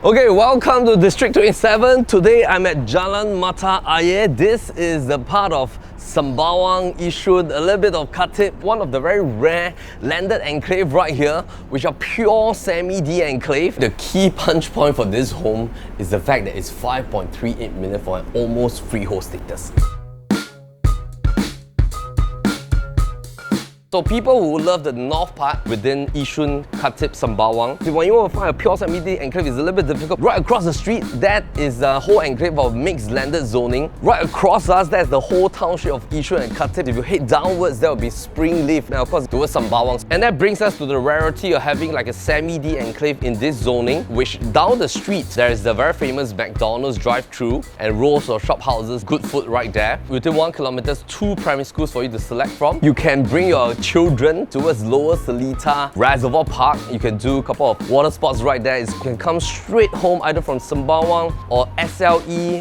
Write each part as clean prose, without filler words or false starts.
Okay, welcome to District 27. Today I'm at Jalan Mata Ayer. This is the part of Sembawang, Yishun, a little bit of Khatib, one of the very rare landed enclave right here, which are pure semi-D enclave. The key punch point for this home is the fact that it's 5.38 million for an almost freehold status. So people who love the north part within Yishun, Khatib, Sembawang, when you want to find a pure semi-D enclave, it's a little bit difficult. Right across the street, that is the whole enclave of mixed landed zoning. Right across us, that's the whole township of Yishun and Khatib. If you head downwards, there will be Springleaf, now of course towards Sembawang. And that brings us to the rarity of having like a semi-D enclave in this zoning, which down the street, there is the very famous McDonald's drive-thru and rows of shop houses, good food right there. Within 1 kilometer, 2 primary schools for you to select from. You can bring your children towards Lower Seletar Reservoir Park. You can do a couple of water sports right there. You can come straight home either from Sembawang or SLE.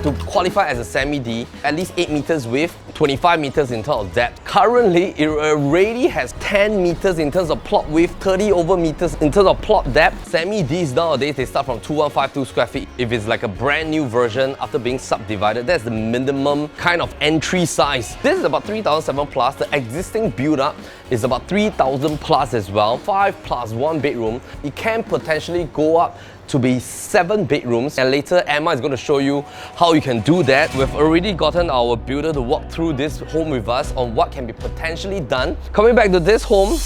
To qualify as a semi-D, at least 8 meters width, 25 meters in terms of depth. Currently, it already has 10 meters in terms of plot width, 30 over meters in terms of plot depth. Semi-Ds nowadays, they start from 2152 square feet. If it's like a brand new version after being subdivided, that's the minimum kind of entry size. This is about 3,007 plus. The existing build-up is about 3,000 plus as well. 5 plus 1 bedroom. It can potentially go up to be 7 bedrooms, and later Emma is going to show you how you can do that. We've already gotten our builder to walk through this home with us on what can be potentially done. Coming back to this home,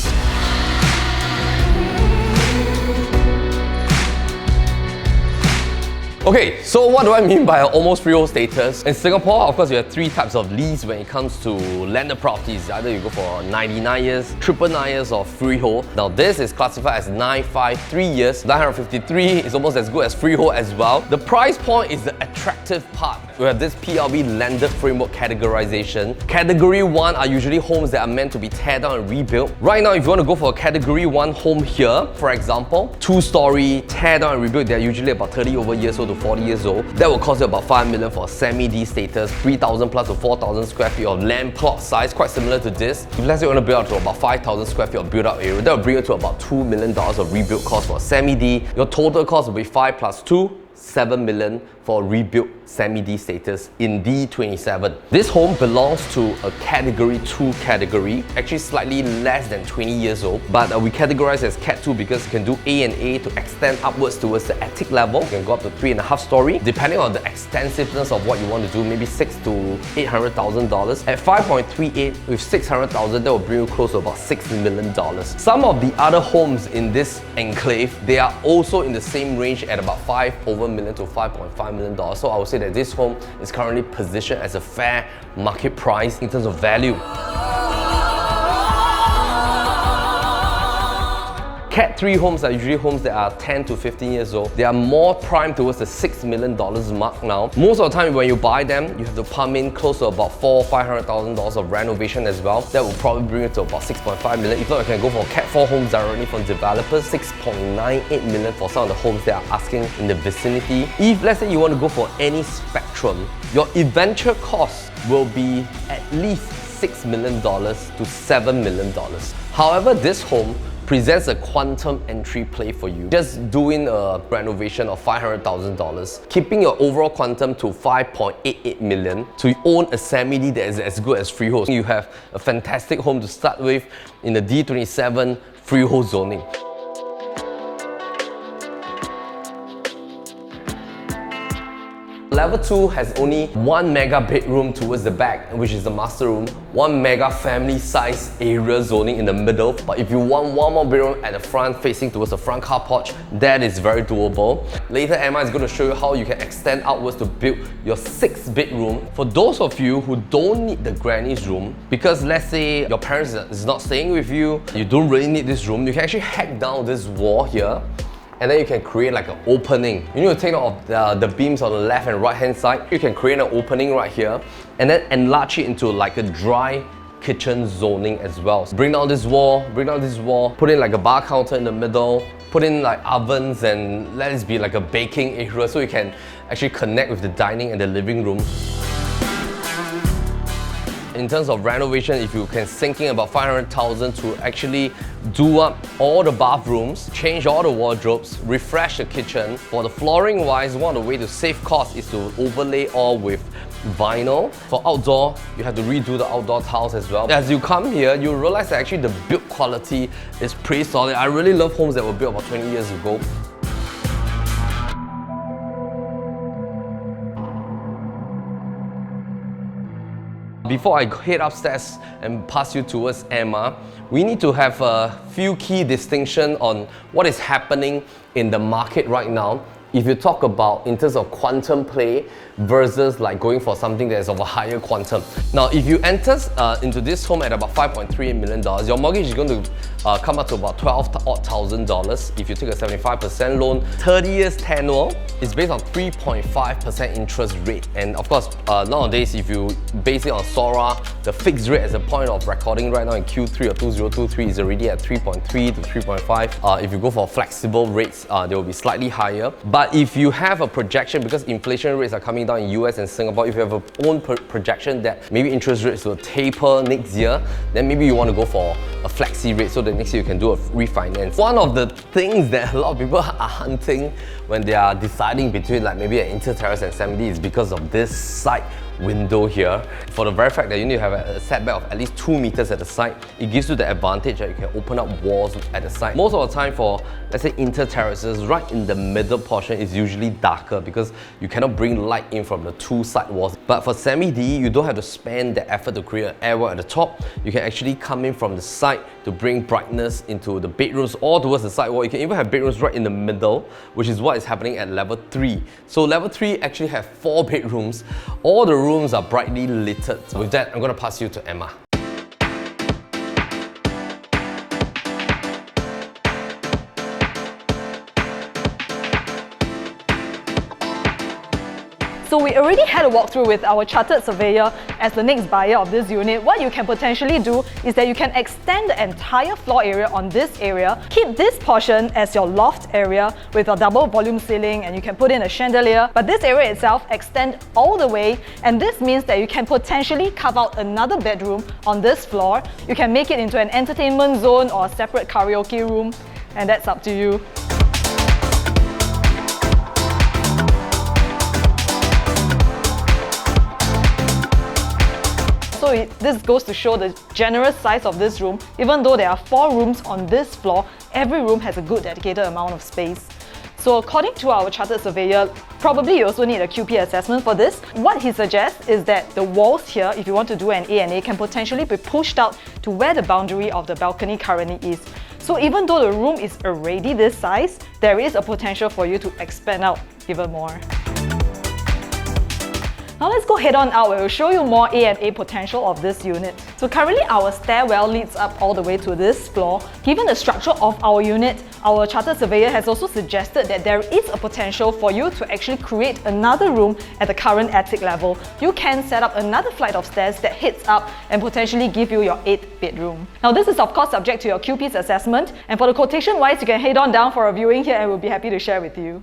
okay, so what do I mean by an almost freehold status? In Singapore, of course, you have 3 types of lease when it comes to landed properties. Either you go for 99 years, 999 years, or freehold. Now, this is classified as 953 years. 953 is almost as good as freehold as well. The price point is the attractive part. We have this PLB landed framework categorization. Category 1 are usually homes that are meant to be tear down and rebuilt. Right now, if you want to go for a Category 1 home here, for example, 2-story, tear down and rebuilt, they're usually about 30 over years old to 40 years old. That will cost you about 5 million for a semi-D status, 3,000 plus to 4,000 square feet of land plot size, quite similar to this. If let's say you want to build out to about 5,000 square feet of build-out area, that will bring you to about $2 million of rebuild cost for a semi-D. Your total cost will be 5 plus 2, 7 million for a rebuilt semi-D status in D27. This home belongs to a Category 2 category, actually slightly less than 20 years old, but we categorize as Cat 2 because you can do A and A to extend upwards towards the attic level. You can go up to 3.5 story, depending on the extensiveness of what you want to do, maybe $600,000 to $800,000. At 5.38 with 600,000, that will bring you close to about $6 million. Some of the other homes in this enclave, they are also in the same range at about 5 over million to 5.5 million dollars. So I would say that this home is currently positioned as a fair market price in terms of value. Cat 3 homes are usually homes that are 10 to 15 years old. They are more prime towards the $6 million mark now. Most of the time when you buy them, you have to pump in close to about $400,000-500,000 of renovation as well. That will probably bring you to about 6.5 million. If not, you can go for Cat 4 homes directly from developers, 6.98 million for some of the homes that are asking in the vicinity. If let's say you want to go for any spectrum, your eventual cost will be at least $6 million to $7 million. However, this home presents a quantum entry play for you. Just doing a renovation of $500,000, keeping your overall quantum to 5.88 million to own a semi-D that is as good as freehold. You have a fantastic home to start with in the D27 freehold zoning. Level 2 has only 1 mega bedroom towards the back, which is the master room, 1 mega family size area zoning in the middle. But if you want 1 more bedroom at the front facing towards the front car porch, that is very doable. Later, Emma is going to show you how you can extend outwards to build your 6th bedroom. For those of you who don't need the granny's room, because let's say your parents is not staying with you, you don't really need this room, you can actually hack down this wall here, and then you can create like an opening. You need to take note of the beams on the left and right hand side. You can create an opening right here and then enlarge it into like a dry kitchen zoning as well. So bring down this wall, put in like a bar counter in the middle, put in like ovens, and let it be like a baking area so you can actually connect with the dining and the living room. In terms of renovation, if you can sink in about 500,000 to actually do up all the bathrooms, change all the wardrobes, refresh the kitchen. For the flooring wise, one of the ways to save costs is to overlay all with vinyl. For outdoor, you have to redo the outdoor tiles as well. As you come here, you realize that actually the build quality is pretty solid. I really love homes that were built about 20 years ago. Before I head upstairs and pass you towards Emma, we need to have a few key distinctions on what is happening in the market right now. If you talk about in terms of quantum play versus like going for something that is of a higher quantum. Now, if you enter into this home at about $5.38 million, your mortgage is going to come up to about $12,000 if you take a 75% loan. 30 years tenure is based on 3.5% interest rate. And of course, nowadays, if you base it on SORA, the fixed rate as a point of recording right now in Q3 of 2023 is already at 3.3 to 3.5. If you go for flexible rates, they will be slightly higher. But if you have a projection, because inflation rates are coming down in US and Singapore, if you have a own projection that maybe interest rates will taper next year, then maybe you want to go for a flexi rate so that next year you can do a refinance. One of the things that a lot of people are hunting when they are deciding between like maybe an inter-terrace and semi-D is because of this side window here. For the very fact that you need to have a setback of at least 2 meters at the side, it gives you the advantage that you can open up walls at the side. Most of the time for, let's say, inter-terraces, right in the middle portion is usually darker because you cannot bring light in from the 2 side walls. But for semi-D, you don't have to spend the effort to create an airwell at the top. You can actually come in from the side to bring brightness into the bedrooms or towards the side wall. You can even have bedrooms right in the middle, which is what is happening at level 3. So level 3 actually have 4 bedrooms. All the rooms are brightly littered. With that, I'm going to pass you to Emma. So we already had a walkthrough with our chartered surveyor as the next buyer of this unit. What you can potentially do is that you can extend the entire floor area on this area, keep this portion as your loft area with a double volume ceiling, and you can put in a chandelier, but this area itself extend all the way, and this means that you can potentially carve out another bedroom on this floor. You can make it into an entertainment zone or a separate karaoke room, and that's up to you. So this goes to show the generous size of this room. Even though there are 4 rooms on this floor, every room has a good dedicated amount of space. So according to our chartered surveyor, probably you also need a QP assessment for this. What he suggests is that the walls here, if you want to do an A&A, can potentially be pushed out to where the boundary of the balcony currently is. So even though the room is already this size, there is a potential for you to expand out even more. Now let's go head on out and we'll show you more A&A potential of this unit. So currently our stairwell leads up all the way to this floor. Given the structure of our unit, our chartered surveyor has also suggested that there is a potential for you to actually create another room at the current attic level. You can set up another flight of stairs that heads up and potentially give you your 8th bedroom. Now this is of course subject to your QP's assessment, and for the quotation wise, you can head on down for a viewing here and we'll be happy to share with you.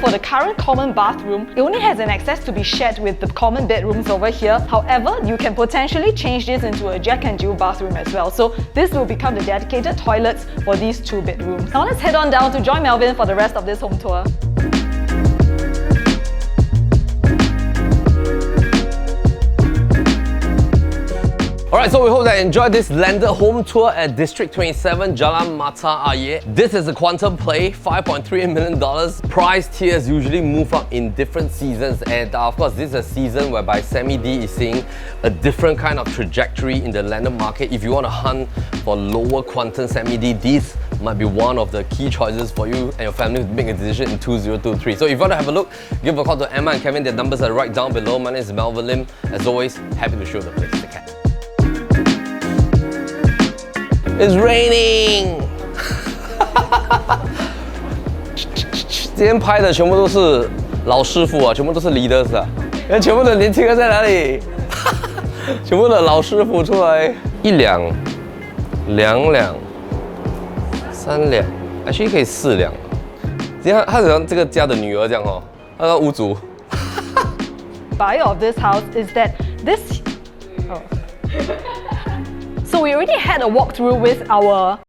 For the current common bathroom, it only has an access to be shared with the common bedrooms over here. However, you can potentially change this into a Jack and Jill bathroom as well. So this will become the dedicated toilets for these 2 bedrooms. Now let's head on down to join Melvin for the rest of this home tour. Alright, so we hope that you enjoyed this landed home tour at District 27, Jalan Mata Ayer. This is a quantum play, $5.3 million. Price tiers usually move up in different seasons, and of course this is a season whereby Semi-D is seeing a different kind of trajectory in the landed market. If you want to hunt for lower quantum Semi-D, this might be one of the key choices for you and your family to make a decision in 2023. So if you want to have a look, give a call to Emma and Kevin. Their numbers are right down below. My name is Melvin Lim. As always, happy to show the place. Take care. It's raining 今天拍的全部都是老师傅啊，全部都是 leaders 啊。全部的年轻人在哪里？全部的老师傅出来，1两、2两、3两 ，actually 可以4两。今天他好像这个家的女儿这样哦，他的屋主。Buyer of this house is that this. So we already had a walkthrough with our